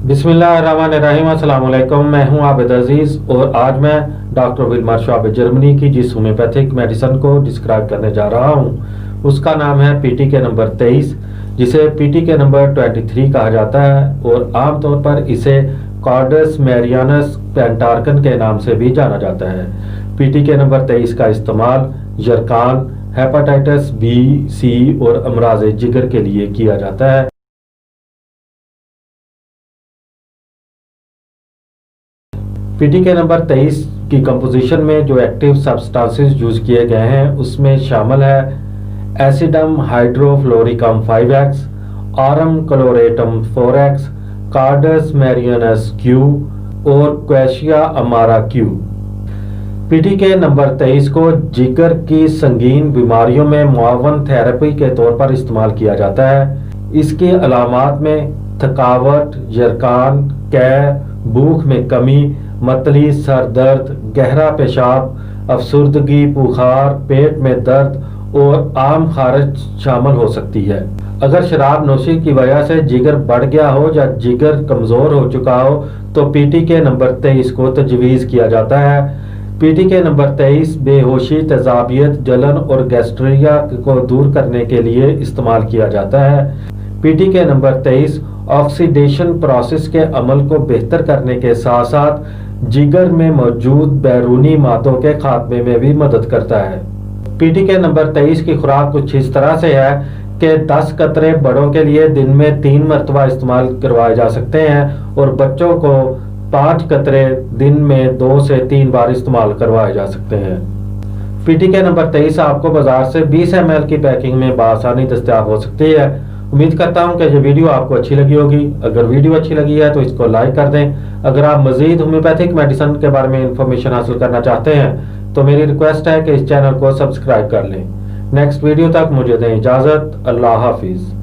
बिस्मिल्लाहिर्रहमानिर्रहीम। अस्सलाम वालेकुम। मैं हूं आबिद अजीज़ और आज मैं डॉक्टर विल्मर शॉब जर्मनी की जिस होम्योपैथिक मेडिसिन को डिस्क्राइब करने जा रहा हूं उसका नाम है पीटीके नंबर 23, जिसे पीटीके नंबर 23 कहा जाता है और आमतौर पर इसे कॉर्डस मैरियानस पेंटार्कन के नाम से भी जाना जाता है। पीटीके नंबर 23 का इस्तेमाल यरकान, हेपेटाइटिस बी, सी और अमराज जिगर के लिए किया जाता है। पीटीके नंबर 23 की कंपोजिशन में जो एक्टिव सब्सटेंसेस यूज किए गए हैं उसमें शामिल है acidum hydrofluoricum 5x, aurum chloratum 4x, carduus marianus Q और क्वेशिया अमारा क्यू। पीटीके नंबर 23 को जिगर की संगीन बीमारियों में मुआवन थेरेपी के तौर पर इस्तेमाल किया जाता है। इसकी अलामात में थकावट, यरकान, कै, भूख में कमी, मतली, सर दर्द, गहरा पेशाब, अफसुर्दगी, बुखार, पेट में दर्द और आम खारिज शामिल हो सकती है। अगर शराब नोशी की वजह से जिगर बढ़ गया हो या जिगर कमज़ोर हो चुका हो तो पीटीके नंबर 23 को तजवीज़ किया जाता है। पीटीके नंबर 23 बेहोशी, तेजाबियत, जलन और गैस्ट्रिया को दूर करने के लिए इस्तेमाल किया जाता है। पीटीके नंबर 23 ऑक्सीडेशन प्रोसेस के अमल को बेहतर करने के साथ साथ जिगर में मौजूद बैरूनी मादों के खात्मे में भी मदद करता है। पीटीके नंबर 23 की खुराक कुछ इस तरह से है कि 10 कतरे बड़ों के लिए दिन में 3 मरतबा इस्तेमाल करवाए जा सकते हैं और बच्चों को 5 कतरे दिन में 2 से 3 बार इस्तेमाल करवाए जा सकते हैं। पीटीके नंबर 23 आपको बाजार से 20 ml की पैकिंग में बआसानी दस्तयाब हो सकती है। उम्मीद करता हूं कि ये वीडियो आपको अच्छी लगी होगी। अगर वीडियो अच्छी लगी है तो इसको लाइक कर दें। अगर आप मजीद होम्योपैथिक मेडिसिन के बारे में इंफॉर्मेशन हासिल करना चाहते हैं तो मेरी रिक्वेस्ट है कि इस चैनल को सब्सक्राइब कर लें। नेक्स्ट वीडियो तक मुझे दें इजाज़त। अल्लाह हाफिज़।